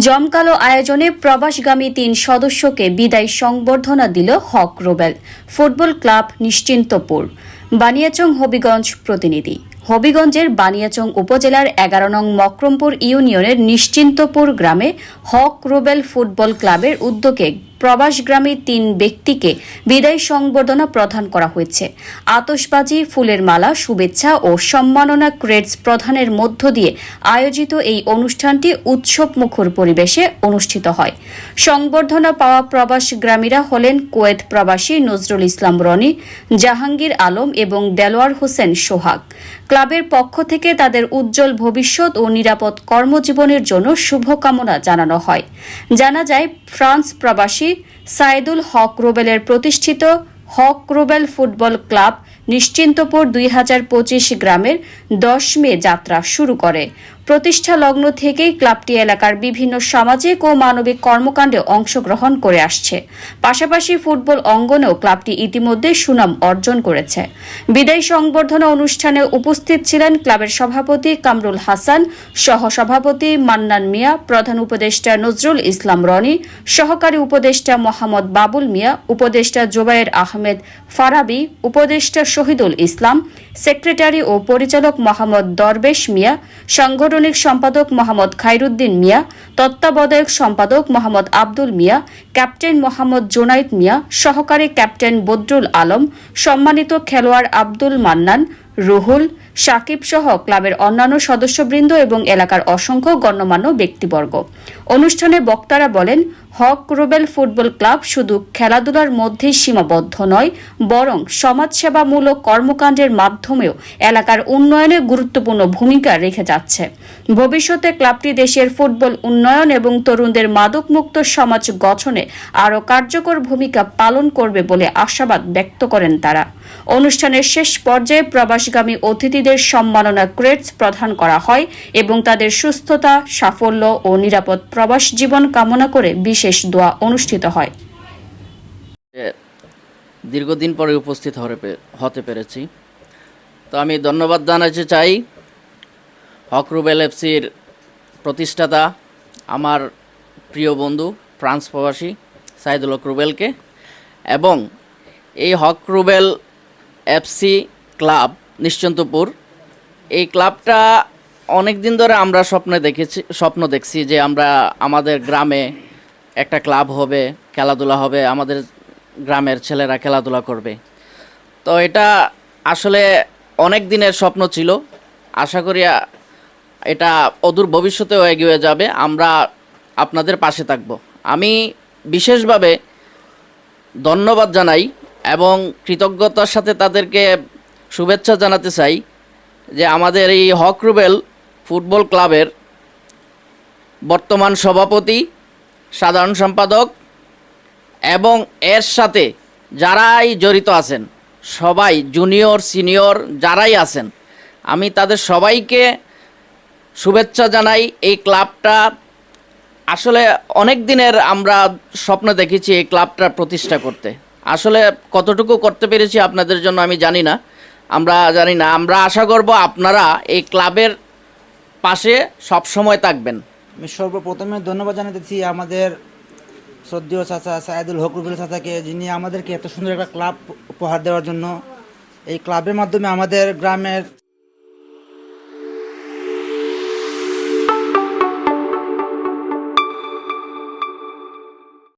জমকালো আয়োজনে প্রবাসগামী ৩ সদস্যকে বিদায় সংবর্ধনা দিল হক রুবেল ফুটবল ক্লাব নিশ্চিন্তপুর। বানিয়াচং হবিগঞ্জ প্রতিনিধি। হবিগঞ্জের বানিয়াচং উপজেলার ১১ নং মকরমপুর ইউনিয়নের নিশ্চিন্তপুর গ্রামে হক রুবেল ফুটবল ক্লাবের উদ্যোগে প্রবাসগ্রামী ৩ ব্যক্তিকে বিদায় সংবর্ধনা প্রদান করা হয়েছে। আতশবাজি, ফুলের মালা, শুভেচ্ছা ও সম্মাননা ক্রেডস প্রদানের মধ্য দিয়ে আয়োজিত এই অনুষ্ঠানটি উৎসবমুখর পরিবেশে অনুষ্ঠিত হয়। সংবর্ধনা পাওয়া প্রবাসগ্রামীরা হলেন কুয়েত প্রবাসী নজরুল ইসলাম রনি, জাহাঙ্গীর আলম এবং দেলোয়ার হোসেন সোহাগ। ক্লাবের পক্ষ থেকে তাদের উজ্জ্বল ভবিষ্যৎ ও নিরাপদ কর্মজীবনের জন্য শুভকামনা জানানো হয়। জানা যায়, ফ্রান্স প্রবাসী সাইদুল হক রুবেলের প্রতিষ্ঠিত হক রুবেল ফুটবল ক্লাব নিশ্চিন্তপুর ২০২৫ গ্রামের ১০ মে যাত্রা শুরু করে। প্রতিষ্ঠা লগ্ন থেকেই ক্লাবটি এলাকার বিভিন্ন সামাজিক ও মানবিক কর্মকাণ্ডে অংশগ্রহণ করে আসছে। পাশাপাশি ফুটবল অঙ্গনেও ক্লাবটি ইতিমধ্যে সুনাম অর্জন করেছে। বিদায় সংবর্ধনা অনুষ্ঠানে উপস্থিত ছিলেন ক্লাবের সভাপতি কামরুল হাসান, সহসভাপতি মান্নান মিয়া, প্রধান উপদেষ্টা নজরুল ইসলাম রনি, সহকারী উপদেষ্টা মোহাম্মদ বাবুল মিয়া, উপদেষ্টা জোবায়ের আহমেদ ফারাবি, উপদেষ্টা শহীদুল ইসলাম, সেক্রেটারি ও পরিচালক মোহাম্মদ দরবেশ মিয়া, সাংগঠনিক সম্পাদক মোহাম্মদ খায়রুদ্দিন মিয়া, তত্ত্বাবধায়ক সম্পাদক মোহাম্মদ আব্দুল মিয়া, ক্যাপ্টেন মোহাম্মদ জোনাইদ মিয়া, সহকারী ক্যাপ্টেন বদরুল আলম, সম্মানিত খেলোয়াড় আব্দুল মান্নান, রুহুল, সাকিব সহ ক্লাবের অন্যান্য সদস্যবৃন্দ এবং এলাকার অসংখ্য গণ্যমান্য ব্যক্তিবর্গ। অনুষ্ঠানে বক্তারা বলেন, হক রুবেল ফুটবল ক্লাব শুধু খেলাধুলার মধ্যেই সীমাবদ্ধ নয়, বরং সমাজসেবামূলক কর্মকাণ্ডের মাধ্যমেও এলাকার উন্নয়নে গুরুত্বপূর্ণ ভূমিকা রেখে যাচ্ছে। ভবিষ্যতে ক্লাবটি দেশের ফুটবল উন্নয়ন এবং তরুণদের মাদকমুক্ত সমাজ গঠনে আরও কার্যকর ভূমিকা পালন করবে বলে আশাবাদ ব্যক্ত করেন তারা। অনুষ্ঠানের শেষ পর্যায়ে প্রবাসগামী অতিথিদের সম্মাননা ক্রেডস প্রদান করা হয় এবং তাদের সুস্থতা, সাফল্য ও নিরাপদ প্রবাস জীবন কামনা করে বিশেষ দোয়া অনুষ্ঠিত হয়। দীর্ঘদিন পরে উপস্থিত হতে পেরেছি, তো আমি ধন্যবাদ জানাতে চাই হক রুবেল এফসির প্রতিষ্ঠাতা আমার প্রিয় বন্ধু ফ্রান্স প্রবাসী সাইদুল হক রুবেলকে, এবং এই হক রুবেল এফসি ক্লাব নিশ্চিন্তপুর, এই ক্লাবটা অনেক দিন ধরে আমরা স্বপ্ন দেখছি যে আমাদের গ্রামে একটা ক্লাব হবে, খেলাধুলা হবে, আমাদের গ্রামের ছেলেরা খেলাধুলা করবে। তো এটা আসলে অনেক দিনের স্বপ্ন ছিল। আশা করি এটা অদূর ভবিষ্যতেও এগিয়ে যাবে। আমরা আপনাদের পাশে থাকব। আমি বিশেষভাবে ধন্যবাদ জানাই এবং কৃতজ্ঞতার সাথে তাদেরকে শুভেচ্ছা জানাতে চাই যে আমাদের এই হক রুবেল ফুটবল ক্লাবের বর্তমান সভাপতি, সাধারণ সম্পাদক এবং এর সাথে যারাই জড়িত আছেন, সবাই জুনিয়র সিনিয়র যারাই আছেন, আমি তাদের সবাইকে শুভেচ্ছা জানাই। এই ক্লাবটা আসলে অনেক দিনের আমরা স্বপ্ন দেখেছি এই ক্লাবটা প্রতিষ্ঠা করতে। আসলে কতটুকু করতে পেরেছি আপনাদের জন্য আমি জানি না, আমরা আশা করব আপনারা এই ক্লাবের পাশে সব সময় থাকবেন। আমি সর্বপ্রথমে ধন্যবাদ জানাতেছি আমাদের শ্রদ্ধেয় চাচা সাইদুল হক রুবেল চাচাকে, যিনি আমাদেরকে এত সুন্দর একটা ক্লাব উপহার দেওয়ার জন্য। এই ক্লাবের মাধ্যমে আমাদের গ্রামের